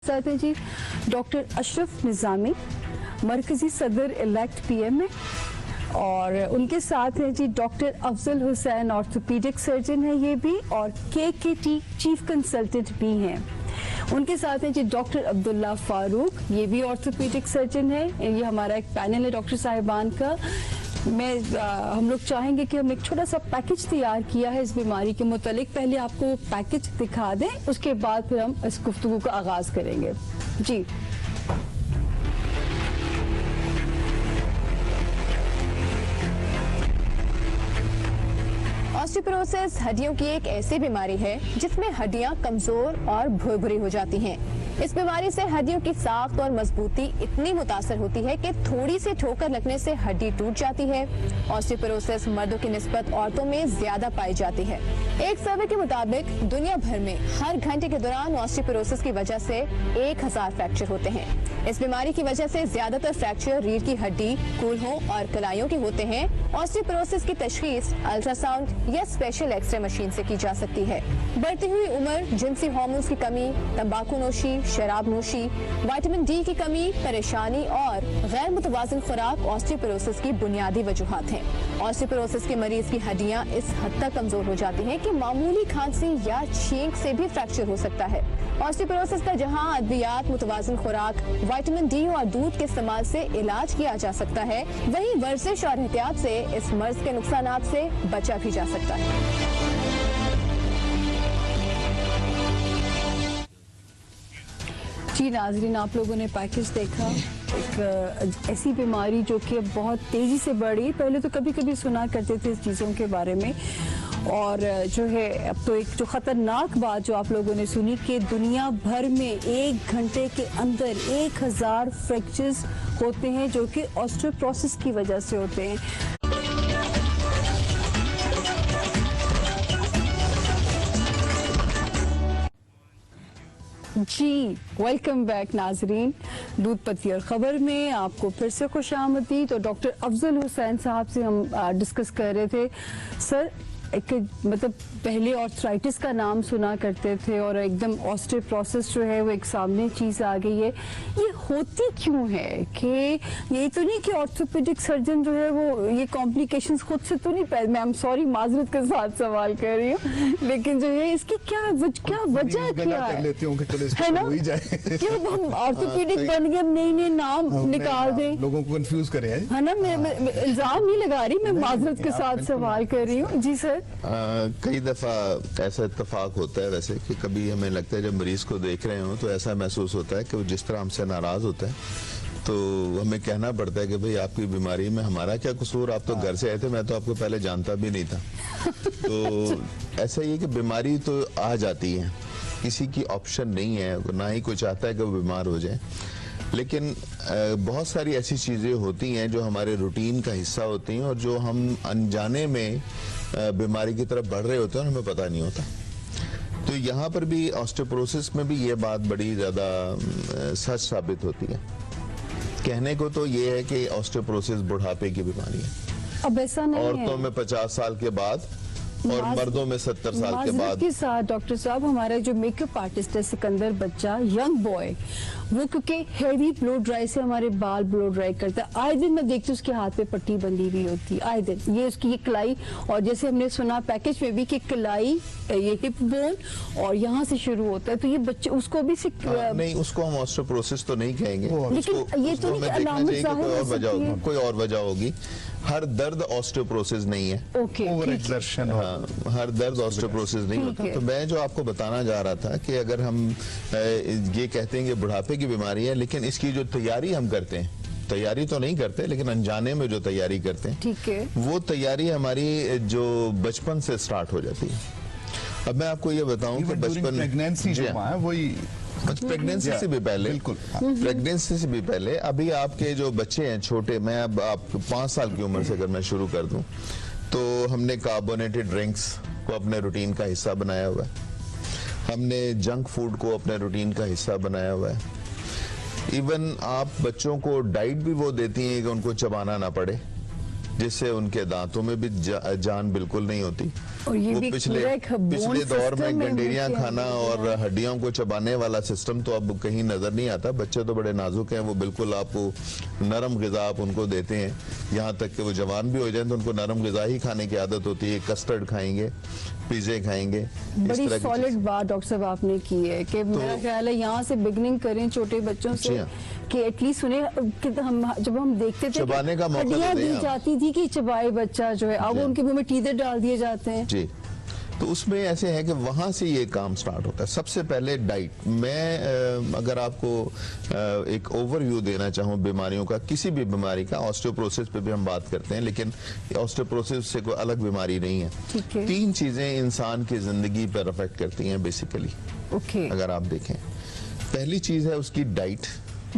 साथ हैं जी डॉक्टर अशरफ निज़ामी, मरकजी सदर इलेक्ट पीएम है, और उनके साथ हैं जी doctor Afzal Hussain, orthopaedic surgeon है ये भी, और केकेटी चीफ कंसल्टेंट भी हैं। उनके साथ हैं जी डॉक्टर अब्दुल्ला फारूक, ये भी ऑर्थोपीडिक सर्जन है। ये हमारा एक पैनल है डॉक्टर साहिबान का। हम लोग चाहेंगे कि हम एक छोटा सा पैकेज तैयार किया है इस बीमारी के मुतालिक। पहले आपको वो पैकेज दिखा दें, उसके बाद फिर हम इस गुफ्तगू का आगाज करेंगे। जी ऑस्टियोपोरोसिस हड्डियों की एक ऐसी बीमारी है जिसमें हड्डियां कमजोर और भुरभुरी हो जाती हैं। इस बीमारी से हड्डियों की साख्त और मजबूती इतनी मुतासर होती है कि थोड़ी सी ठोकर लगने से हड्डी टूट जाती है। ऑस्टियोपोरोसिस मर्दों की निस्बत औरतों में ज्यादा पाई जाती है। एक सर्वे के मुताबिक दुनिया भर में हर घंटे के दौरान ऑस्टियोपोरोसिस की वजह से 1000 फ्रैक्चर होते हैं। इस बीमारी की वजह से ज्यादातर फ्रैक्चर रीढ़ की हड्डी, कूल्हों और कलाइयों के होते हैं। ऑस्टियोपोरोसिस की तशखीस अल्ट्रासाउंड या स्पेशल एक्सरे मशीन से की जा सकती है। बढ़ती हुई उम्र, जिनसी हार्मोन्स की कमी, तंबाकू नोशी, शराब नोशी, विटामिन डी की कमी, परेशानी और गैर मुतवाज़िन खुराक ऑस्टियोपोरोसिस की बुनियादी वजूहात हैं। ऑस्टियोपोरोसिस के मरीज की हड्डियां इस हद तक कमजोर हो जाती हैं कि मामूली खांसी या छींक से भी फ्रैक्चर हो सकता है। ऑस्टियोपोरोसिस का जहां अद्वियात, मुतवाज़िन खुराक, विटामिन डी और दूध के इस्तेमाल से इलाज किया जा सकता है, वहीं वर्जिश और एहतियात से इस मर्ज के नुकसानात से बचा भी जा सकता है। जी नाजरीन, आप लोगों ने पैकेज देखा। एक ऐसी बीमारी जो कि अब बहुत तेज़ी से बढ़ रही है। पहले तो कभी कभी सुना करते थे इस चीज़ों के बारे में, और जो है अब तो एक जो ख़तरनाक बात जो आप लोगों ने सुनी कि दुनिया भर में 1 घंटे के अंदर 1000 फ्रैक्चर्स होते हैं जो कि ऑस्टियोपोरोसिस की वजह से होते हैं। जी वेलकम बैक नाजरीन, दूध पत्ती और ख़बर में आपको फिर से खुशामदीद। तो डॉक्टर अफजल हुसैन साहब से हम डिस्कस कर रहे थे। सर, एक मतलब पहले ऑर्थराइटिस का नाम सुना करते थे और एकदम ऑस्टियोपोरोसिस जो है वो एक सामने चीज़ आ गई है। ये होती क्यों है? कि ये तो नहीं कि ऑर्थोपेडिक सर्जन जो है वो ये कॉम्प्लिकेशंस खुद से तो नहीं पैदा, मैं आई एम सॉरी माजरत के साथ सवाल कर रही हूँ, लेकिन जो है इसकी क्या वजह क्या है ना, क्यों हम ऑर्थोपेडिक बन गए, नए नए नाम निकाल दें, लोगों को कंफ्यूज करें, है ना। मैं इल्जाम नहीं लगा रही, मैं माजरत के साथ सवाल कर रही हूँ। जी सर, कई दफ़ा ऐसा इत्तेफाक होता है वैसे कि कभी हमें लगता है जब मरीज को देख रहे हो तो ऐसा महसूस होता है कि वो जिस तरह हमसे नाराज़ होता है तो हमें कहना पड़ता है कि भाई आपकी बीमारी में हमारा क्या कसूर, आप तो घर से आए थे, मैं तो आपको पहले जानता भी नहीं था। तो ऐसा ही है कि बीमारी तो आ जाती है, किसी की ऑप्शन नहीं है, ना ही कोई चाहता है कि वो बीमार हो जाए, लेकिन बहुत सारी ऐसी चीज़ें होती हैं जो हमारे रूटीन का हिस्सा होती हैं और जो हम अनजाने में बीमारी की तरफ बढ़ रहे होते हैं और हमें पता नहीं होता। तो यहाँ पर भी ऑस्टियोपोरोसिस में भी ये बात बड़ी ज़्यादा सच साबित होती है। कहने को तो ये है कि ऑस्टियोपोरोसिस बुढ़ापे की बीमारी है, अब ऐसा नहीं है। औरतों में 50 साल के बाद और मर्दों में 70 साल के बाद। के साथ डॉक्टर साहब, हमारा जो मेकअप आर्टिस्ट है सिकंदर बच्चा, यंग बॉय, वो क्योंकि हेवी ब्लो ड्राई से हमारे बाल ब्लो ड्राई करता है, आए दिन मैं देखती हूँ उसके हाथ पे पट्टी बंधी हुई होती है, आए दिन ये उसकी ये कलाई, और जैसे हमने सुना पैकेज में भी कि कलाई, ये हिप बोन और यहाँ से शुरू होता है, तो ये बच्चे उसको भी नहीं, उसको हम ऑस्टियोपोरोसिस तो नहीं कहेंगे, लेकिन ये तो नहीं, कोई और वजह होगी। हर दर्द ऑस्टियोपोरोसिस नहीं है। ओवर एक्सर्शन, हर दर्द ऑस्टियोपोरोसिस नहीं होता। तो मैं जो आपको बताना जा रहा था कि अगर हम ये कहते हैं कि बुढ़ापे की बीमारी है, लेकिन इसकी जो तैयारी हम करते हैं, तैयारी तो नहीं करते लेकिन अनजाने में जो तैयारी करते हैं, ठीक है, वो तैयारी हमारी जो बचपन से स्टार्ट हो जाती है। अब मैं आपको ये बताऊं कि बचपन प्रेगनेंसी जो है वही प्रेगनेंसी से भी पहले, बिल्कुल प्रेगनेंसी से भी पहले, अभी आपके जो बच्चे हैं छोटे, मैं अब आप 5 साल की उम्र से अगर मैं शुरू कर दूं तो हमने कार्बोनेटेड ड्रिंक्स को अपने रूटीन का हिस्सा बनाया हुआ है, हमने जंक फूड को अपने रूटीन का हिस्सा बनाया हुआ है। इवन आप बच्चों को डाइट भी वो देती हैं कि उनको चबाना ना पड़े, जिससे उनके दांतों में भी जान बिल्कुल नहीं होती। और ये वो भी पिछले पूरा एक bone पिछले दौर system में में गंडेरियां मुख्य खाना और हड्डियों को चबाने वाला सिस्टम तो अब कहीं नजर नहीं आता। बच्चे तो बड़े नाजुक हैं, वो बिल्कुल आपको नरम गिजा आप उनको देते हैं, यहाँ तक कि वो जवान भी हो जाए तो उनको नरम गिजा ही खाने की आदत होती है। कस्टर्ड खाएंगे, पिज़्ज़े खाएंगे, इस बड़ी तरह की सॉलिड चीज़। बात डॉक्टर साहब आपने की है कि मेरा ख्याल है यहाँ से बिगनिंग करें छोटे बच्चों जी से हाँ। कि एटलीस्ट उन्हें कि हम जब हम देखते थे चबाने का मौका हड्डियां दें दी आप। जाती थी कि चबाए बच्चा जो है, अब जी। उनके मुंह में टीदर डाल दिए जाते हैं। जी, तो उसमें ऐसे है कि वहां से ये काम स्टार्ट होता है। सबसे पहले डाइट। मैं अगर आपको एक ओवरव्यू देना चाहूँ बीमारियों का, किसी भी बीमारी का, ऑस्टियोपोरोसिस पे भी हम बात करते हैं, लेकिन ऑस्टियोपोरोसिस से कोई अलग बीमारी नहीं है। ठीक है। 3 चीजें इंसान की जिंदगी पर अफेक्ट करती हैं बेसिकली, ओके, अगर आप देखें। पहली चीज है उसकी डाइट,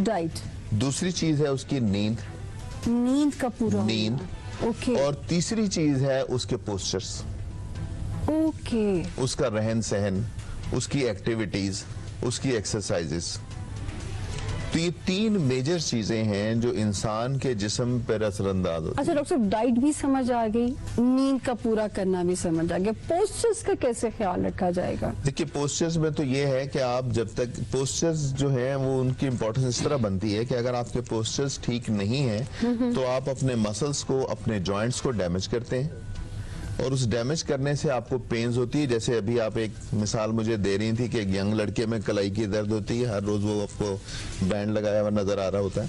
डाइट, दूसरी चीज है उसकी नींद, नींद का पूरा होना। नींद, ओके और तीसरी चीज है उसके पोस्चर्स, ओके, उसका रहन सहन, उसकी एक्टिविटीज, उसकी एक्सरसाइजेस। तो ये 3 मेजर चीजें हैं जो इंसान के जिस्म पर असरअंदाज होती अच्छा डॉक्टर साहब, डाइट भी समझ आ गई, नींद का पूरा करना भी समझ आ गया, पोस्चर्स का कैसे ख्याल रखा जाएगा? देखिए, पोस्चर्स में तो ये है कि आप जब तक पोस्चर्स जो है वो उनकी इंपॉर्टेंस इस तरह बनती है कि अगर आपके पोस्चर्स ठीक नहीं है तो आप अपने मसल्स को, अपने जॉइंट्स को डैमेज करते हैं, और उस डैमेज करने से आपको पेन्स होती है। जैसे अभी आप एक मिसाल मुझे दे रही थी कि एक यंग लड़के में कलाई की दर्द होती है, हर रोज वो आपको बैंड लगाया हुआ नजर आ रहा होता है,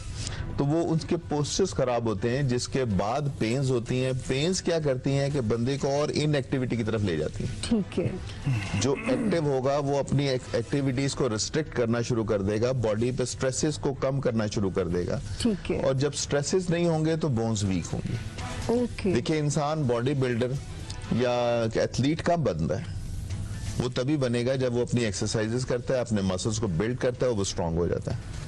तो वो उसके पोस्चर्स खराब होते हैं, जिसके बाद पेन्स होती हैं। पेन्स क्या करती हैं कि बंदे को और इनएक्टिविटी की तरफ ले जाती हैं। ठीक है, जो एक्टिव होगा वो अपनी एक्टिविटीज को रिस्ट्रिक्ट करना शुरू कर देगा, बॉडी पे स्ट्रेसेस को कम करना शुरू कर देगा। ठीक है, और जब स्ट्रेसेस नहीं होंगे तो बोन्स वीक होंगी। ओके, देखिए, इंसान बॉडी बिल्डर या एथलीट कब बनता है? वो तभी बनेगा जब वो अपनी एक्सरसाइजेस करता है, अपने मसल्स को बिल्ड करता है, वो स्ट्रांग हो जाता है।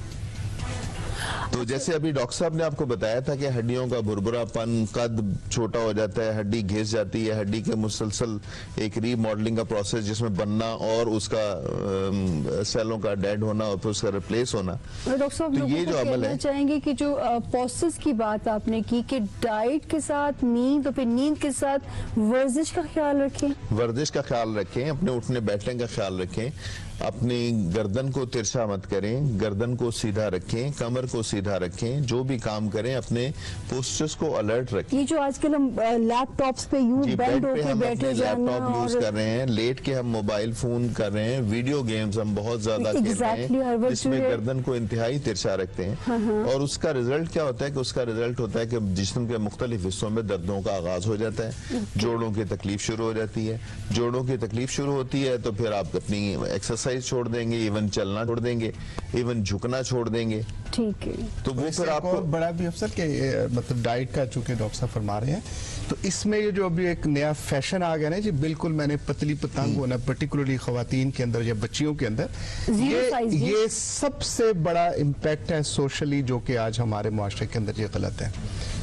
तो जैसे अभी डॉक्टर साहब ने आपको बताया था कि हड्डियों का भुरभुरापन, कद छोटा हो जाता है, हड्डी घिस जाती है, हड्डी के मुसलसल एक रीमॉडलिंग का प्रोसेस जिसमें बनना और उसका सेलों का डेड होना और फिर उसका रिप्लेस होना। डॉक्टर साहब, तो लोगों ये को जो अमल कहना है, चाहेंगे कि जो पोस्चर्स की बात आपने की कि डाइट के साथ नींद और फिर नींद के साथ वर्जिश का ख्याल रखें। वर्जिश का ख्याल रखें, अपने उठने बैठने का ख्याल रखें, अपनी गर्दन को तिरछा मत करें, गर्दन को सीधा रखें, कमर को सीधा रखें, जो भी काम करें अपने पोस्चर्स को अलर्ट रखें। ये जो आजकल हम लैपटॉप्स पे यूं जी, बेंड बेड पे होके हम बैठे अपने जाना लैपटॉप यूज और कर रहे हैं, लेट के हम मोबाइल फोन कर रहे हैं, वीडियो गेम्स हम बहुत ज्यादा खेल Exactly, रहे हर हैं, वक्त जिसमें जो है- गर्दन को इंतहाई तिरछा रखते हैं। और उसका रिजल्ट क्या होता है कि उसका रिजल्ट होता है कि जिस्म के मुख्तलिफ हिस्सों में दर्दों का आगाज हो जाता है, जोड़ों की तकलीफ शुरू हो जाती है। जोड़ों की तकलीफ शुरू होती है तो फिर आप अपनी एक्सरसाइज छोड़ देंगे, इवन चलना छोड़ देंगे, इवन झुकना छोड़ देंगे। ठीक है, तो वो इससे फिर एक और आपको बड़ा भी अफसर के मतलब डाइट का, चूंकि डॉक्टर साहब फरमा रहे हैं, तो इसमें ये जो अभी एक नया फैशन आ गया ना जी, बिल्कुल मैंने पतली पतंग होना, पर्टिकुलरली खवातीन के अंदर या बच्चियों के अंदर, Zero size भी। ये सबसे बड़ा इम्पैक्ट है सोशली, जो कि आज हमारे मुआशरे के अंदर ये गलत है।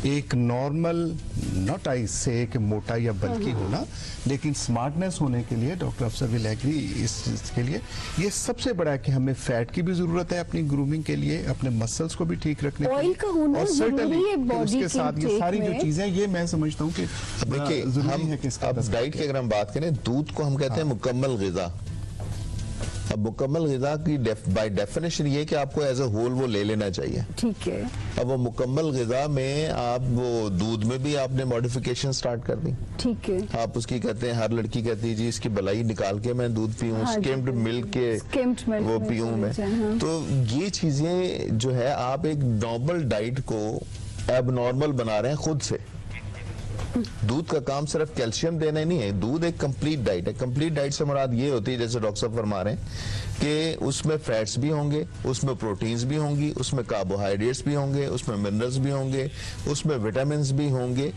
एक नॉर्मल, नॉट आई से कि मोटा या बल्कि होना, लेकिन स्मार्टनेस होने के लिए, डॉक्टर अफसर विल एग्री इस चीज के लिए, ये सबसे बड़ा है कि हमें फैट की भी जरूरत है अपनी ग्रूमिंग के लिए, अपने मसल्स को भी ठीक रखने के ऑयल लिए, का होना और जरूरी certainly है कि बॉडी उसके साथ ये के सारी जो में। चीजें, ये मैं समझता हूँ कि बड़ा देखिए, जरूरी हम है कि इसका अब डाइट की अगर हम बात करें, दूध को हम कहते हैं मुकम्मल ग़िज़ा। अब मुकम्मल ग़िज़ा की बाय डेफिनेशन ये कि आपको एज अ होल वो ले लेना चाहिए। ठीक है, अब वो मुकम्मल ग़िज़ा में आप वो दूध में भी आपने मॉडिफिकेशन स्टार्ट कर दी। ठीक है, आप उसकी कहते हैं, हर लड़की कहती है जी इसकी बलाई निकाल के मैं दूध पीऊं, हाँ जी। स्किम्ड मिल्क के Skimmed milk वो में पीऊं मैं। हाँ। तो ये चीजें जो है, आप एक नॉर्मल डाइट को एबनॉर्मल बना रहे हैं खुद से। दूध का काम सिर्फ कैल्शियम देना ही नहीं है, दूध एक कंप्लीट डाइट है। कंप्लीट डाइट से मुराद ये होती है, जैसे डॉक्टर साहब फरमा रहे हैं कि उसमें फैट्स भी होंगे, उसमें प्रोटीन्स भी होंगी, उसमें कार्बोहाइड्रेट्स भी होंगे, उसमें मिनरल्स भी होंगे, उसमें विटामिन्स भी होंगे,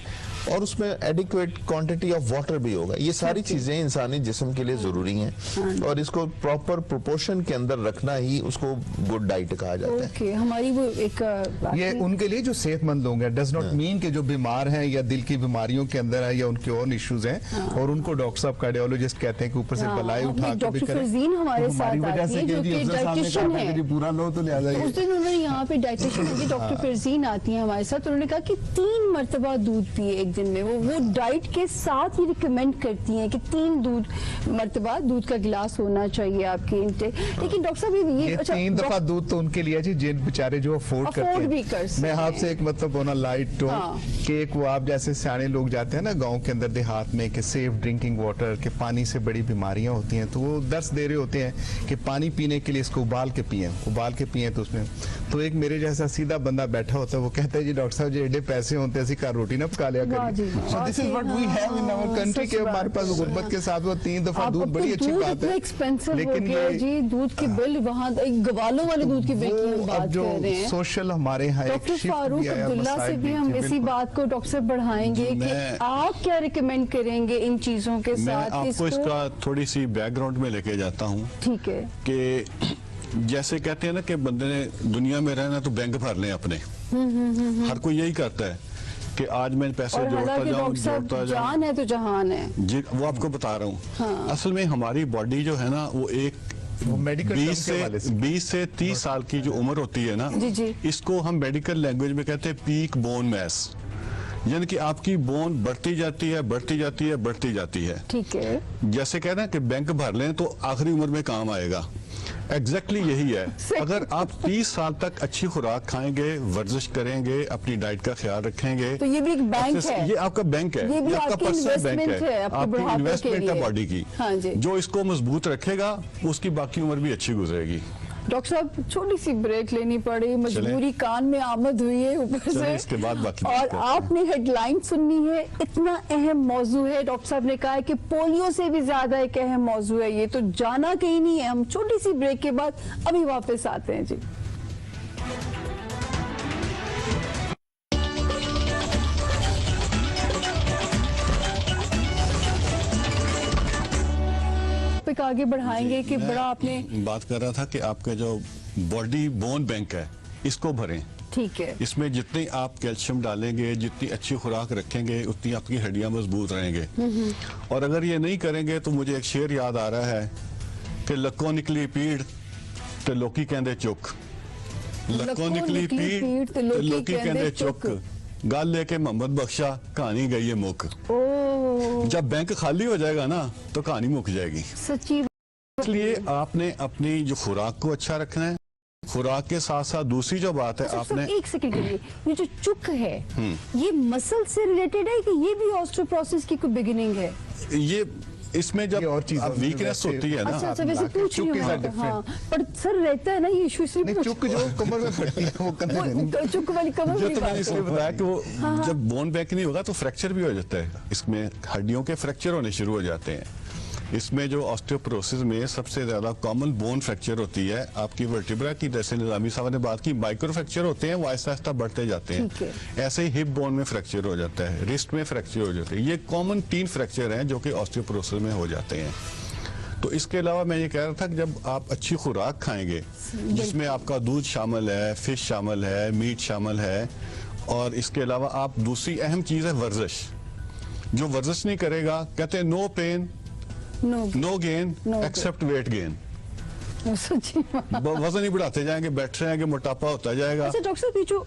और उसमें एडिक्वेट क्वांटिटी ऑफ वाटर भी होगा। ये सारी चीजें इंसानी जिस्म के लिए जरूरी हैं, और इसको प्रॉपर प्रोपोर्शन के अंदर रखना ही उसको गुड डाइट कहा जाता है। ओके, हमारी वो एक बात ये है। उनके लिए जो सेहतमंद लोग हैं, डज नॉट मीन कि जो बीमार हैं या दिल की बीमारियों के अंदर है या उनके और इश्यूज हैं, और उनको डॉक्टर साहब कार्डियोलॉजिस्ट कहते हैं कि ऊपर से हाँ, बलाई अभी उठा के भी डॉक्टर करें। फरजीन हमारे तो हमारी साथ वजह आती से है, कि जो जी कि अफजल साहब ने डाइटिशियन कहा था है। कि जी पूरा लो तो लिहाजा उस ये दिन उन्होंने यहाँ पे डाइटिशियन है डॉक्टर फरजीन आती हैं हमारे साथ, उन्होंने कहा कि 3 मरतबा दूध पिए एक दिन में, वो डाइट के साथ ही रिकमेंड करती हैं कि 3 मरतबा दूध का गिलास होना चाहिए आपके इंटेक। लेकिन डॉक्टर साहब ये 3 दफा दूध तो उनके लिए जी जिन बेचारे जो अफोर्ड करते भी हैं। कर सकते मैं आपसे एक मतलब होना लाइट टोन कि एक वो आप जैसे सियाने लोग जाते हैं ना गांव के अंदर देहात में कि सेफ ड्रिंकिंग वाटर के पानी से बड़ी बीमारियां होती हैं, तो वो दर्स दे रहे होते हैं कि पानी पीने के लिए इसको उबाल के पिए तो उसमें तो एक मेरे जैसा सीधा बंदा बैठा होता है, वो कहता है जी डॉक्टर साहब जी एडे पैसे होते हैं ऐसी घर रोटी ना पका लिया करिए। So this is what we have in our country के हमारे पास गुर्बत के साथ वो 3 दफा दूध बड़ी अच्छी बात है, लेकिन ये जी दूध की बिल वहाँ गवालों वाले दूध की बिल की हम बात कर रहे हैं। सोशल हमारे यहाँ डॉक्टर फारूक अब्दुल्ला से भी हम इसी बात को डॉक्टर साहब बढ़ाएंगे कि आप क्या रिकमेंड करेंगे इन चीजों के साथ। मैं आपको इसका थोड़ी सी बैकग्राउंड में लेके जाता हूँ। ठीक है कि जैसे कहते हैं ना कि बंदे ने दुनिया में रहना तो बैंक भर लें अपने, हर कोई यही करता है कि आज मैं पैसे जोड़ता जाऊं। जान है तो जहान है जी, वो आपको बता रहा हूँ। असल में हमारी बॉडी जो है ना वो एक 20 से 30 साल की जो उम्र होती है ना, इसको हम मेडिकल लैंग्वेज में कहते हैं पीक बोन मैस, यानी कि आपकी बोन बढ़ती जाती है बढ़ती जाती है बढ़ती जाती है। ठीक है, जैसे कहना कि बैंक भर लें तो आखिरी उम्र में काम आएगा। एग्जैक्टली यही है। अगर आप 30 साल तक अच्छी खुराक खाएंगे, वर्जिश करेंगे, अपनी डाइट का ख्याल रखेंगे, तो ये भी एक बैंक है, ये आपका बैंक है, ये आपका पर्सनल बैंक है, आपकी इन्वेस्टमेंट है बॉडी की। हाँ जी। जो इसको मजबूत रखेगा उसकी बाकी उम्र भी अच्छी गुजरेगी। डॉक्टर साहब छोटी सी ब्रेक लेनी पड़ी, मजबूरी कान में आमद हुई है ऊपर से, इसके बाद बाकी और आपने हेडलाइन सुननी है। इतना अहम मौजू है, डॉक्टर साहब ने कहा है कि पोलियो से भी ज्यादा एक अहम मौजू है, ये तो जाना कहीं नहीं है। हम छोटी सी ब्रेक के बाद अभी वापस आते हैं जी। आगे बढ़ाएंगे कि बड़ा आपने बात कर रहा था कि आपका जो बॉडी बोन बैंक है इसको भरें। ठीक है, इसमें जितनी आप कैल्शियम डालेंगे, जितनी अच्छी खुराक रखेंगे, उतनी आपकी हड्डियां मजबूत रहेंगे। और अगर ये नहीं करेंगे तो मुझे एक शेर याद आ रहा है कि लक्कों निकली पीड़ ते लोकी कहंदे चुक, लक्कों निकली पीड़ ते लोकी कहंदे चुक, गल लेके मोहम्मद बख्शा कहानी गई है मुक। जब बैंक खाली हो जाएगा ना तो कहानी मुक जाएगी। सच्ची। इसलिए आपने अपनी जो खुराक को अच्छा रखना है। खुराक के साथ साथ दूसरी जो बात है आपने एक सेकंड के लिए, ये जो चुक है ये मसल से रिलेटेड है कि ये भी ऑस्टियोपोरोसिस की कोई बिगिनिंग है? ये इसमें जब और चीज वीकनेस होती है ना। अच्छा वैसे पूछ रही हूं। हाँ, पर सर रहता है ना ये इशू, इसलिए चुक जो कमर में पड़ती है वो कंधे में नहीं। चुक वाली कमर जो तो मैंने इसलिए बताया कि वो जब बोन बैंक नहीं होगा तो फ्रैक्चर भी हो जाता है, इसमें हड्डियों के फ्रैक्चर होने शुरू हो जाते हैं। इसमें जो ऑस्टियोपोरोसिस में सबसे ज्यादा कॉमन बोन फ्रैक्चर होती है आपकी वर्टिब्रा की, जैसे निजामी साहब ने बात की माइक्रो फ्रैक्चर होते हैं, वो आहिस्ता आहिस्ता बढ़ते जाते हैं। ऐसे ही हिप बोन में फ्रैक्चर हो जाता है, रिस्ट में फ्रैक्चर हो जाते हैं। ये कॉमन 3 फ्रैक्चर हैं जो कि ऑस्टियोपोरोसिस में हो जाते हैं। तो इसके अलावा मैं ये कह रहा था कि जब आप अच्छी खुराक खाएंगे जिसमें आपका दूध शामिल है, फिश शामिल है, मीट शामिल है, और इसके अलावा आप दूसरी अहम चीज है वर्जिश। जो वर्जिश नहीं करेगा, कहते हैं no pain no gain except weight gain. वजन ही बढ़ाते जाएंगे, बैठ जाएंगे, मोटापा होता जाएगा। अच्छा डॉक्टर साहब, ये जो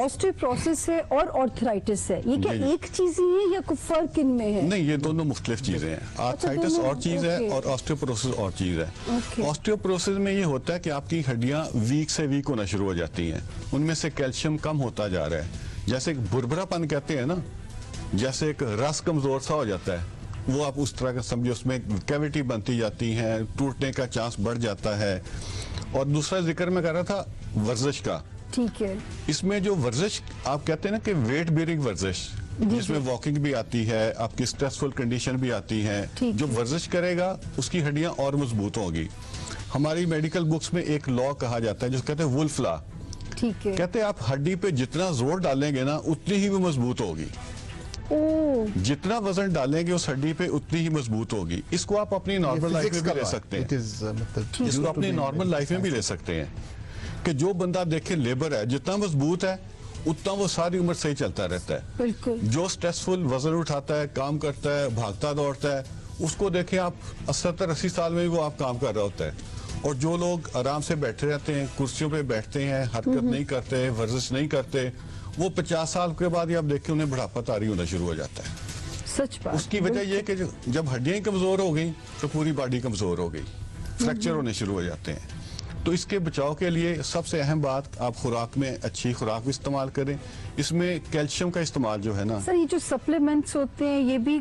ऑस्टियोपोरोसिस है और आर्थराइटिस है, ये क्या एक चीज ही है या कोई फर्क इनमें है? नहीं, ये दोनों मुख्तलिफ चीजें हैं। आर्थराइटिस और चीज है और ऑस्टियोपोरोसिस और चीज है। ऑस्टियोपोरोसिस में ये होता है कि आपकी हड्डियां वीक से वीक होना शुरू हो जाती हैं, उनमें से कैल्शियम कम होता जा रहा है। जैसे एक भुरभुरापन कहते हैं ना, जैसे एक रस कमजोर सा हो जाता है, वो आप उस तरह का समझे, उसमें कैविटी बनती जाती है, टूटने का चांस बढ़ जाता है। और दूसरा जिक्र मैं कर रहा था वर्जिश का। ठीक है, इसमें जो वर्जिश आप कहते हैं ना कि वेट बेयरिंग वर्जिश, जिसमें वॉकिंग भी आती है, आपकी स्ट्रेसफुल कंडीशन भी आती है, जो वर्जिश करेगा उसकी हड्डियां और मजबूत होंगी। हमारी मेडिकल बुक्स में एक लॉ कहा जाता है जो कहते हैं वुल्फ लॉ। ठीक है, कहते हैं आप हड्डी पे जितना जोर डालेंगे ना उतनी ही वो मजबूत होगी। जितना वजन डालेंगे उस हड्डी पे उतनी ही मजबूत होगी। इसको आप अपनी नॉर्मल लाइफ में भी ले सकते हैं, इसको अपनी नॉर्मल लाइफ में भी ले सकते हैं कि जो बंदा देखे लेबर है, जितना मजबूत है उतना वो सारी उम्र सही चलता रहता है। बिल्कुल। जो स्ट्रेसफुल वजन उठाता है, काम करता है, भागता दौड़ता है, उसको देखें आप 70-80 साल में भी वो आप काम कर रहा होता है। और जो लोग आराम से बैठे रहते हैं, कुर्सियों पे बैठते हैं, हरकत नहीं करते, वर्जिश नहीं करते, वो 50 साल के बाद ही आप देखें उन्हें बुढ़ापा तारी होना शुरू हो जाता है। सच बात। उसकी वजह यह कि जब हड्डियां कमजोर हो गई तो पूरी बॉडी कमजोर हो गई, फ्रैक्चर होने शुरू हो जाते हैं। तो इसके बचाव के लिए सबसे अहम बात, आप खुराक में अच्छी खुराक भी इस्तेमाल करें। इसमें कैल्शियम का इस्तेमाल जो है ना, सर ये जो सप्लीमेंट्स होते हैं ये भी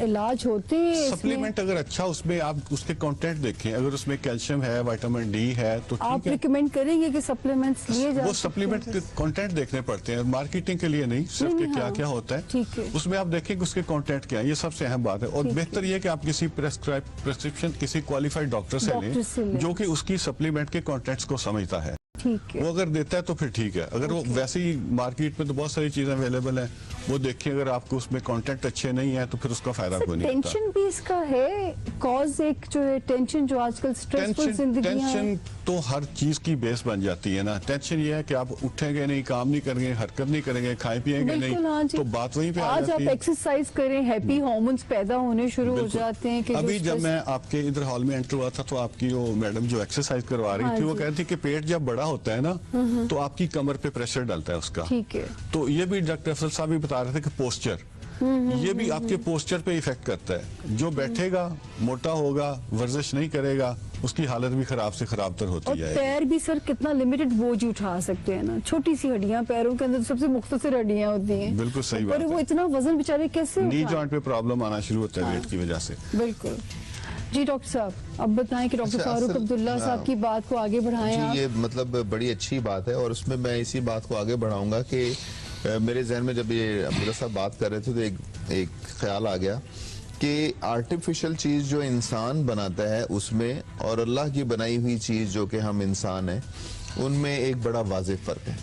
इलाज होते हैं इसमें? सप्लीमेंट अगर अच्छा, उसमें आप उसके कंटेंट देखें, अगर उसमें कैल्शियम है, विटामिन डी है तो आप ठीक है। रिकमेंड करेंगे कि सप्लीमेंट्स लिए जाए? वो सप्लीमेंट के कंटेंट देखने पड़ते हैं, मार्केटिंग के लिए नहीं, सिर्फ नहीं, कि क्या हाँ, क्या होता है, ठीक है। उसमें आप देखें कि उसके कंटेंट क्या है, ये सबसे अहम बात है। और ठीक बेहतर ये है कि आप किसी प्रेस्क्रिप्शन किसी क्वालिफाइड डॉक्टर से डॉक्टर से लें लें। जो कि उसकी सप्लीमेंट के कंटेंट्स को समझता है। ठीक है। वो अगर देता है तो फिर ठीक है, अगर वो वैसे ही मार्केट में तो बहुत सारी चीजें अवेलेबल हैं, वो देखिए अगर आपको उसमें कंटेंट अच्छे नहीं है तो फिर उसका फायदा कोई नहीं होता। टेंशन भी इसका है कॉज, एक जो है टेंशन, जो आजकल स्ट्रेसफुल जिंदगी है। टेंशन तो हर चीज की बेस बन जाती है ना। टेंशन ये है कि आप उठेंगे नहीं, काम नहीं करेंगे, हरकत नहीं करेंगे, खाए पिएंगे बिल्कुल, हाँ नहीं, जी। तो बात वहीं पे आ आज आप जाती है। एक्सरसाइज करें, हैप्पी हार्मोन्स पैदा होने शुरू हो बिल्कुल। जाते हैं कि अभी जो जब stress- मैं आपके इधर हॉल में एंटर हुआ था तो आपकी वो मैडम जो एक्सरसाइज करवा रही हाँ थी वो जी। कह रही थी कि पेट जब बड़ा होता है ना तो आपकी कमर पे प्रेशर डलता है उसका। ठीक है। तो ये भी डॉक्टर अफजल साहब भी बता रहे थे कि पोस्चर, ये भी आपके पोस्चर पे इफेक्ट करता है। जो बैठेगा, मोटा होगा, वर्जिश नहीं करेगा, उसकी हालत भी खराब से खराब तर होती और है। पैर भी सर कितना लिमिटेड बोझ उठा सकते हैं ना, छोटी सी हड्डियां, पैरों के अंदर सबसे मुख्तसर हड्डियां होती हैं। बिल्कुल सही पर बात वो है। इतना वजन बेचारे कैसे नी उठाएं? जॉइंट पे प्रॉब्लम आना शुरू होता है वेट की वजह से। बिल्कुल जी। डॉक्टर साहब अब बताएं कि डॉक्टर अच्छा, फारूक असल- अब्दुल्ला साहब की बात को आगे बढ़ाएं आप। जी, ये मतलब बड़ी अच्छी बात है और उसमें मैं इसी बात को आगे बढ़ाऊंगा कि मेरे जहन में जब ये अब्दुल्ला साहब बात कर रहे थे तो एक ख्याल आ गया कि आर्टिफिशियल चीज जो इंसान बनाता है उसमें और अल्लाह की बनाई हुई चीज जो कि हम इंसान हैं उनमें एक बड़ा वाज़ेह फर्क है।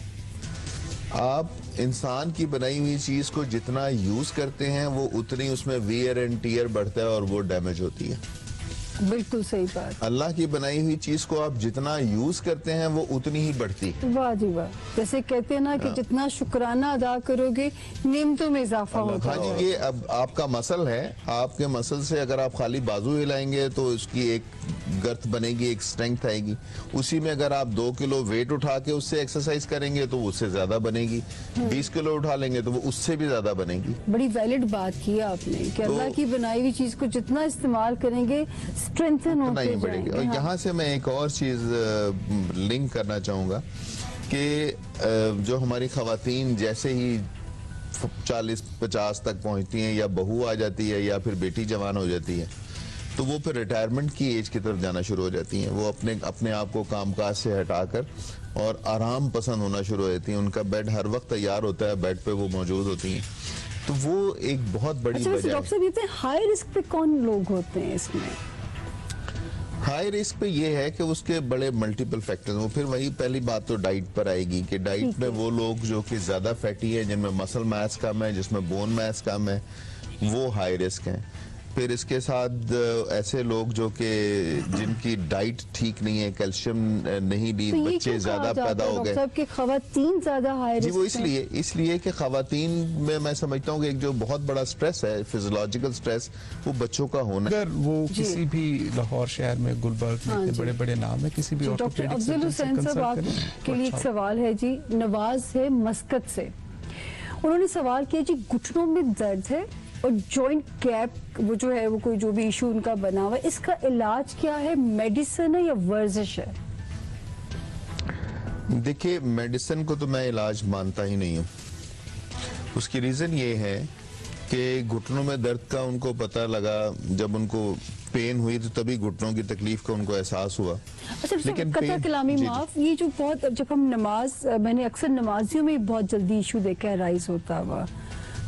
आप इंसान की बनाई हुई चीज को जितना यूज करते हैं वो उतनी उसमें वियर एंड टीयर बढ़ता है और वो डैमेज होती है। बिल्कुल सही बात। अल्लाह की बनाई हुई चीज को आप जितना यूज करते हैं वो उतनी ही बढ़ती है। वाह जी वाह। जैसे कहते हैं ना कि जितना शुक्राना अदा करोगे नेमतों में इजाफा होता हाँ है। जी, ये अब आपका मसल है, आपके मसल से अगर आप खाली बाजू हिलाएंगे तो उसकी एक गर्थ बनेगी, एक स्ट्रेंथ आएगी। उसी में अगर आप 2 किलो वेट उठा के उससे एक्सरसाइज करेंगे तो उससे ज्यादा बनेगी। 20 किलो उठा लेंगे तो वो उससे भी ज्यादा बनेगी। बड़ी वैलिड बात की है आपने कि अल्लाह की बनाई हुई चीज को जितना इस्तेमाल करेंगे स्ट्रेंथन उतना ही होते बढ़ेगी। और जाएंगे। हाँ। यहाँ से मैं एक और चीज लिंक करना चाहूंगा कि जो हमारी खवातीन जैसे ही 40-50 तक पहुंचती हैं या बहू आ जाती है या फिर बेटी जवान हो जाती है तो वो फिर रिटायरमेंट की एज की तरफ जाना शुरू हो जाती हैं। वो अपने आप को कामकाज से हटाकर और आराम पसंद होना शुरू हो जाती हैं। उनका बेड हर वक्त तैयार होता है, बेड पे वो मौजूद होती हैं। तो वो एक बहुत बड़ी अच्छा वैसे वजह डॉक्टर साहब ये हाई रिस्क पे कौन लोग होते हैं इसमें? हाई रिस्क पे ये है कि उसके बड़े मल्टीपल फैक्टर्स। वो फिर वही पहली बात तो डाइट पर आएगी कि डाइट में वो लोग जो कि ज्यादा फैटी है, जिनमें मसल मास कम है, जिसमें बोन मास कम है, वो हाई रिस्क हैं। फिर इसके साथ ऐसे लोग जो कि जिनकी डाइट ठीक नहीं है, कैल्शियम नहीं ली, तो ये बच्चे क्यों ज्यादा कहा जाता पैदा है हो डॉक्टर गए। साहब कि खवातीन ज्यादा हाई जी रिस्क वो हैं? इसलिए कि खवातीन में मैं समझता हूँ कि एक जो बहुत बड़ा स्ट्रेस है, फिजियोलॉजिकल स्ट्रेस, वो बच्चों का होना है। अगर वो जी। किसी भी लाहौर शहर में गुलबर्ग में हाँ इतने जी। बड़े बड़े नाम है, किसी भी डॉक्टर ऑर्थोपेडिक अफजल सर्जन से हुसैन साहब कंसल्ट आपके करें तो लिए एक अच्छा सवाल है जी। नवाज है मस्कत से, उन्होंने सवाल किया जी घुटनों में दर्द है और जॉइंट गैप वो जो है वो कोई जो भी इशू उनका बना हुआ है, इसका इलाज क्या है? मेडिसिन है या वर्जिश है? देखिए, मेडिसिन को तो मैं इलाज मानता ही नहीं हूँ। उसकी रीजन ये है कि घुटनों में दर्द का उनको पता लगा जब उनको पेन हुई तो तभी घुटनों की तकलीफ का उनको एहसास हुआ। अच्छा लेकिन कता पेन- कलामी जी, जी। माफ, ये जो बहुत जब हम नमाज, मैंने अक्सर नमाजियों में बहुत जल्दी इशू देखा है राइज होता हुआ,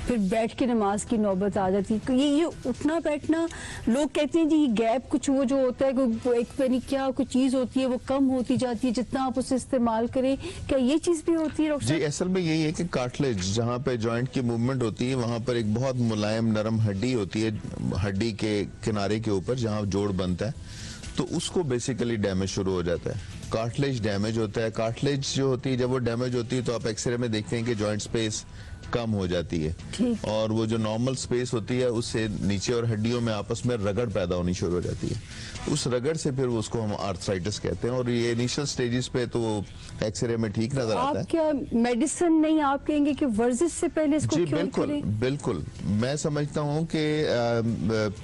फिर बैठ के नमाज की नौबत आ जाती है। ये उठना बैठना, लोग कहते हैं जी ये गैप कुछ वो जो होता है कोई एक पे नहीं क्या कोई चीज होती है वो कम होती जाती है जितना आप उसे इस्तेमाल करें, क्या ये चीज भी होती है डॉक्टर जी, साहब? असल में यही है कि कार्टिलेज जहाँ पे जॉइंट की मूवमेंट होती है वहां पर एक बहुत मुलायम नरम हड्डी होती है, हड्डी के किनारे के ऊपर जहाँ जोड़ बनता है, तो उसको बेसिकली डैमेज शुरू हो जाता है। कार्टिलेज डैमेज होता है। कार्टिलेज जो होती है जब वो डैमेज होती है तो आप एक्सरे में देखते हैं कि जॉइंट स्पेस कम हो जाती है ठीक। और वो जो नॉर्मल स्पेस होती है उससे नीचे और हड्डियों में आपस में रगड़ पैदा होनी शुरू हो जाती है। उस रगड़ से फिर उसको हम आर्थराइटिस कहते हैं और ये इनिशियल स्टेजेस पे तो एक्सरे में ठीक नजर आता आप है। क्या मेडिसिन नहीं, आप कहेंगे कि वर्जिश से पहले इसको जी क्यों बिल्कुल करें? बिल्कुल, मैं समझता हूँ कि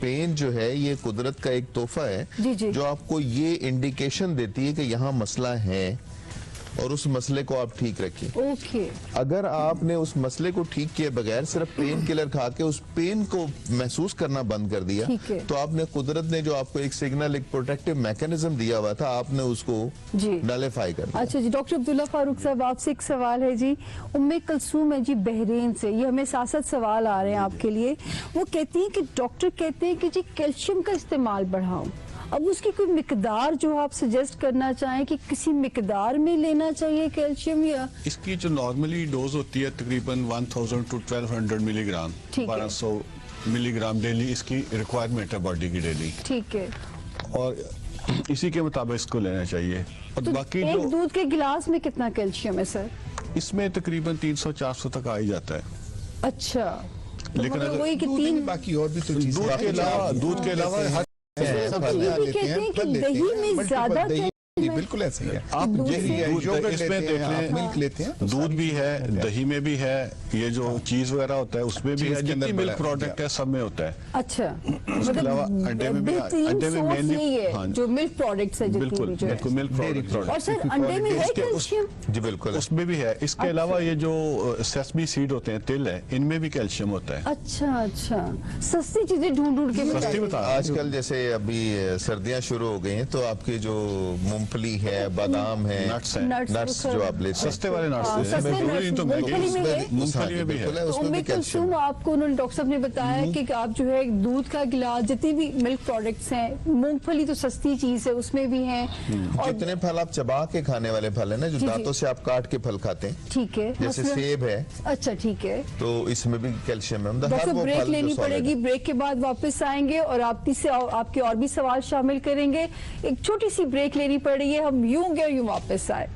पेन जो है ये कुदरत का एक तोहफा है जी, जी। जो आपको ये इंडिकेशन देती है कि यहाँ मसला है और उस मसले को आप ठीक रखिए। ओके, अगर आपने उस मसले को ठीक किए बगैर सिर्फ पेन किलर खा के उस पेन को महसूस करना बंद कर दिया ठीक है। तो आपने कुदरत ने जो आपको एक सिग्नल, एक प्रोटेक्टिव मैकेनिज्म दिया हुआ था, आपने उसको जी। नलिफाई कर दिया। अच्छा जी, डॉक्टर अब्दुल्ला फारूक साहब आपसे एक सवाल है जी। उम्मे कुलसूम है जी बहरीन से, ये हमें 7 सवाल आ रहे हैं आपके लिए। वो कहती हैं कि डॉक्टर कहते हैं कि जी कैल्शियम का इस्तेमाल बढ़ाओ, अब उसकी कोई मिकदार जो आप सजेस्ट करना चाहें कि किसी मिकदार में लेना चाहिए कैल्शियम या? इसकी जो नॉर्मली डोज होती है तकरीबन 1000 to 1200 मिलीग्राम, ठीक है। 1200 मिलीग्राम डेली इसकी रिक्वायरमेंट है बॉडी की डेली, ठीक है। और इसी के मुताबिक इसको लेना चाहिए। और तो बाकी एक जो दूध के गिलास में कितना कैल्शियम है सर? इसमें तकरीबन 300-400 तक आ ही जाता है। अच्छा, तो लेकिन मगर अगर वही कि दूध तीन में बाकी और भी तो चीजें दूध के अलावा हर सब ये भी कहते हैं कि दही में ज्यादा बिल्कुल ऐसे ही है। आप दूध ये से- दूध योगर्ट इसमें लेते देख हैं, आप लें, मिल्क लेते हैं, दूध भी है, दही में भी है, ये जो चीज वगैरह होता है उसमें भी चीज है, के अंदर जितनी मिल्क बड़ा- प्रोडक्ट है सब में होता है। अच्छा, उसके अलावा अंडे में भी बेहतरीन अंडे में source mainly- यही है हाँ, जो मिल्क प्रोडक्ट्स है, जितनी बिल्कुल भी जो है। बिल्कुल मिल्क प्रोडक्ट। और सर अंडे में है इसके उस- कैल्शियम? जी बिल्कुल। उसमें भी है। इसके अलावा ये जो सेसमी सीड होते हैं, तिल है, इनमें भी कैल्शियम होता है। अच्छा अच्छा, सस्ती चीजें ढूंढ ढूंढ के सस्ती बताइए। बता आजकल जैसे अभी सर्दियां शुरू हो गई हैं तो आपके जो मूंगफली है, बादाम है, नट्स हैं, Nuts नट्स तो जो सर- आप लेते हैं, सस्ते वाले नट्स हाँ, हैं, सस्ते जरूरी nuts, तो महंगे। मूंगफली में है? मूंगफली में भी है। बिल्कुल है, तो उसमें उम्मे भी कैल्शियम कुलसूम आपको उन्होंने डॉक्टर साहब ने बताया कि आप जो है दूध का गिलास, जितनी भी मिल्क प्रोडक्ट्स हैं, मूंगफली तो सस्ती चीज है, उसमें भी है। और जितने फल आप चबा के खाने वाले फल है ना, जो जी, जी। दांतों से आप काट के फल खाते हैं, ठीक है, जैसे मसलन- सेब है, अच्छा ठीक है तो इसमें भी कैल्शियम है। मतलब हर डॉक्टर, वो ब्रेक फल जो लेनी solid पड़ेगी, है। ब्रेक के बाद वापस आएंगे और आपके और भी सवाल शामिल करेंगे। एक छोटी सी ब्रेक लेनी पड़ रही है, हम यूं गए यूं वापस आए।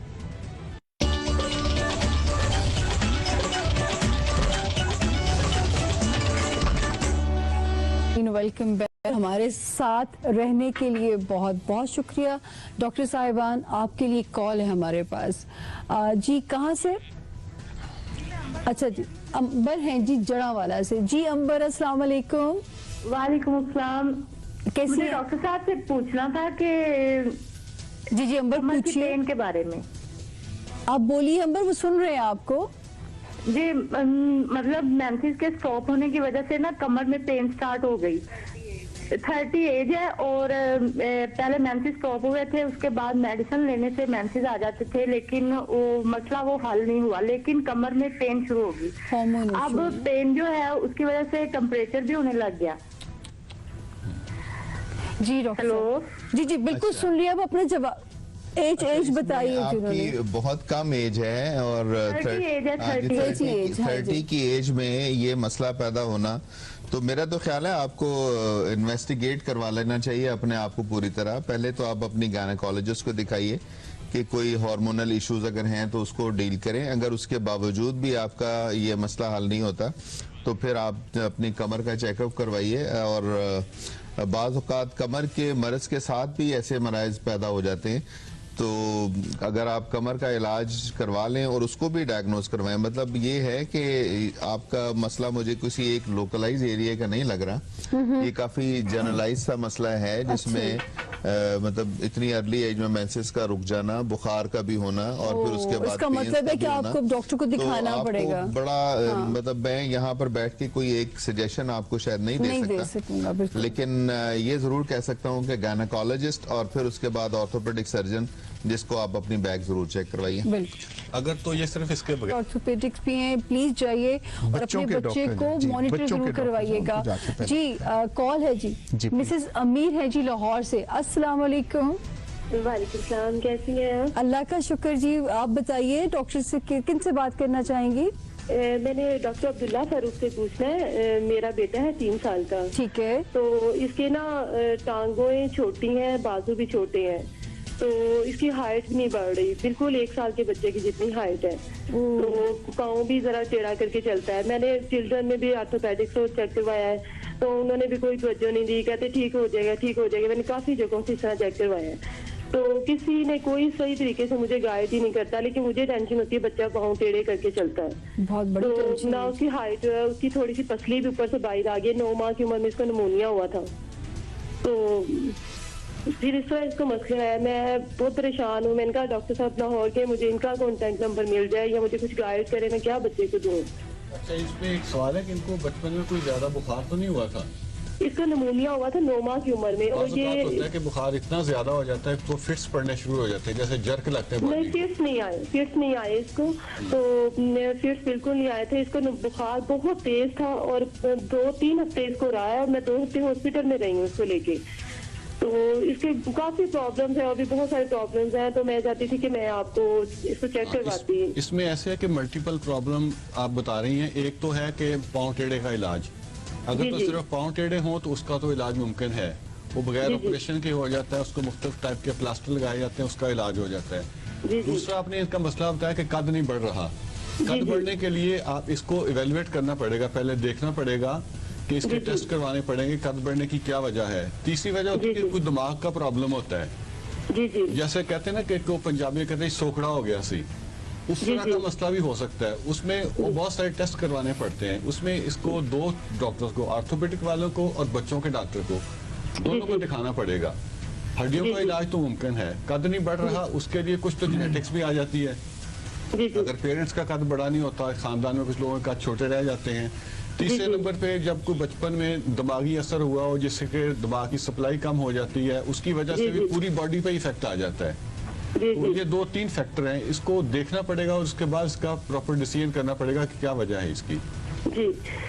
Welcome back. हमारे साथ रहने के लिए बहुत बहुत शुक्रिया। डॉक्टर साहिबान, आपके लिए कॉल है हमारे पास। जी कहाँ से? अच्छा जी, अंबर हैं जी जड़ावाला से। जी अंबर, अस्सलाम वालेकुम। वालेकुम अस्सलाम। कैसे मुझे हैं? डॉक्टर साहब से पूछना था कि जी जी अंबर कमर की पूछिए, पेन के बारे में। आप बोलिए अंबर, वो सुन रहे हैं आपको। जी मतलब मेंसेस के स्टॉप होने की वजह से ना कमर में पेन स्टार्ट हो गई। 30 एज है और पहले मेंसेस स्टॉप हुए थे, उसके बाद मेडिसिन लेने से मेंसेस आ जाते थे, लेकिन वो मसला वो हल नहीं हुआ, लेकिन कमर में पेन शुरू हो गई। हार्मोन अब इशू। पेन जो है उसकी वजह से टेम्परेचर भी होने लग गया। जी डॉक्टर हेलो। साहब। जी जी बिल्कुल सुन लिया। अब अपना जवाब एज बताइए जिन्होंने। आपकी बहुत कम एज है और 30 एज है, 30 एज, हाँ जी। 30 की एज में ये मसला पैदा होना, तो मेरा तो ख्याल है आपको इन्वेस्टिगेट करवा लेना चाहिए अपने आप को पूरी तरह। पहले तो आप अपनी गायनेकोलॉजिस्ट को दिखाइए कि कोई हार्मोनल इश्यूज अगर हैं तो उसको डील करें। अगर उसके बावजूद भी आपका ये मसला हल नहीं होता तो फिर आप अपनी कमर का चेकअप करवाइए। और बाज़ औक़ात कमर के मर्ज के साथ भी ऐसे मराइज पैदा हो जाते हैं, तो अगर आप कमर का इलाज करवा लें और उसको भी डायग्नोज करवाएं, मतलब ये है कि आपका मसला मुझे किसी एक लोकलाइज एरिया का नहीं लग रहा, ये काफी जनरलाइज सा मसला है जिसमें मतलब इतनी अर्ली एज में मेंसेस का रुक जाना, बुखार का भी होना और फिर उसके बाद इसका pains मतलब का है भी कि होना। आपको डॉक्टर को तो दिखाना आपको पड़ेगा। बड़ा मतलब मैं यहाँ पर बैठ के कोई एक सजेशन आपको शायद नहीं नहीं दे दे सकता, सकूंगा बिल्कुल। लेकिन ये जरूर कह सकता हूँ कि गायनेकोलॉजिस्ट और फिर उसके बाद ऑर्थोपेडिक सर्जन, जिसको आप अपनी बैग जरूर चेक करवाइए। बिल्कुल। अगर तो ये सिर्फ इसके बगैर ऑर्थोपेडिक्स भी हैं, प्लीज जाइए और बच्चों अपने के बच्चे डॉक्टर को हैं, जी, मॉनिटर बच्चों जरूर के डॉक्टर करवाइएगा। हैं, जाके पहले। जी कॉल है जी, जी, मिसेस अमीर है जी लाहौर से। अस्सलाम वालेकुम। वालेकुम सलाम, कैसी हैं आप? अल्लाह का शुक्र जी, आप बताइए डॉक्टर से किन से बात करना चाहेंगी? मैंने डॉक्टर अब्दुल्ला फारूक से पूछना है। मेरा बेटा है 3 साल का, ठीक है। तो इसके ना टांगों छोटी हैं, बाजू भी छोटे हैं, तो इसकी हाइट भी नहीं बढ़ रही, बिल्कुल 1 साल के बच्चे की जितनी हाइट है। तो पाँव भी जरा टेढ़ा करके चलता है। मैंने चिल्ड्रन में भी ऑर्थोपेडिक्स को चेक करवाया है, तो उन्होंने भी कोई तवज्जो नहीं दी, कहते ठीक हो जाएगा ठीक हो जाएगा। मैंने काफी जगहों से इस तरह चेक करवाया है, तो किसी ने कोई सही तरीके से मुझे गाइड ही नहीं करता। लेकिन मुझे टेंशन होती है, बच्चा पाँव टेढ़े करके चलता है, बहुत बड़ी तो टेंशन ना है। उसकी हाइट है, उसकी थोड़ी सी पसली भी ऊपर से बाहर आ गई। 9 माह की उम्र में इसको निमोनिया हुआ था, तो फिर इस तरह इसको मसला है। मैं बहुत परेशान हूँ। मैंने कहा डॉक्टर साहब लाहौर के, मुझे इनका कॉन्टेक्ट नंबर मिल जाए या मुझे कुछ गाइड करे, मैं क्या बच्चे को दूँ। अच्छा, इसमें एक सवाल है कि इनको बचपन में कोई ज्यादा बुखार तो नहीं हुआ था? इसको निमोनिया हुआ था 9 माह की उम्र में, और बाज़ औक़ात होता ये है कि बुखार इतना ज्यादा हो जाता है तो फिट्स पड़ने शुरू हो जाते हैं, जैसे जर्क लगते हैं नहीं, body में। फिट्स नहीं आए इसको, तो फिट्स बिल्कुल नहीं आए थे। इसको बुखार बहुत तेज था और 2-3 हफ्ते इसको रहा है, और मैं 2 हफ्ते हॉस्पिटल में रही हूँ इसको लेके। तो इसके काफी प्रॉब्लम्स है, अभी बहुत सारे प्रॉब्लम्स हैं, तो मैं चाहती थी कि मैं आपको इसको चेक करवाती। इसमें ऐसे है कि मल्टीपल प्रॉब्लम आप बता रही हैं। एक तो है कि पाँव टेढ़े का इलाज, अगर जी, तो जी। सिर्फ पाँव टेढ़े हों तो उसका तो इलाज मुमकिन है, वो बगैर जी, जी। ऑपरेशन के हो जाता है, उसको मुख्तलिफ टाइप के प्लास्टर लगाए जाते हैं, उसका इलाज हो जाता है। जी, जी। दूसरा आपने इसका मसला बताया कि कद नहीं बढ़ रहा। कद जी। बढ़ने के लिए आप इसको इवेलुएट करना पड़ेगा, पहले देखना पड़ेगा कि इसके जी, जी। टेस्ट करवाने पड़ेंगे कद बढ़ने की क्या वजह है। तीसरी वजह होती है जी, कि जी। कोई दिमाग का प्रॉब्लम होता है, जी जी जैसे कहते हैं ना कि को पंजाबी कहते हैं सोखड़ा हो गया सी, उस जी, तरह जी। का मसला भी हो सकता है। उसमें वो बहुत सारे टेस्ट करवाने पड़ते हैं। उसमें इसको 2 डॉक्टर्स को, ऑर्थोपेडिक वालों को और बच्चों के डॉक्टर को, दोनों को दिखाना पड़ेगा। हड्डियों जी, का जी। इलाज तो मुमकिन है, कद नहीं बढ़ रहा उसके लिए कुछ तो जेनेटिक्स भी आ जाती है। जी जी अगर पेरेंट्स का कद बड़ा नहीं होता, खानदान में कुछ लोगों का छोटे रह जाते हैं। तीसरे जी। नंबर पे जब कोई बचपन में दिमागी असर हुआ हो जिससे कि दिमाग की सप्लाई कम हो जाती है, उसकी वजह से जी, भी जी। पूरी बॉडी पे इफेक्ट आ जाता है। जी तो जी ये 2-3 फैक्टर हैं, इसको देखना पड़ेगा और उसके बाद इसका प्रॉपर डिसीजन करना पड़ेगा कि क्या वजह है इसकी। जी।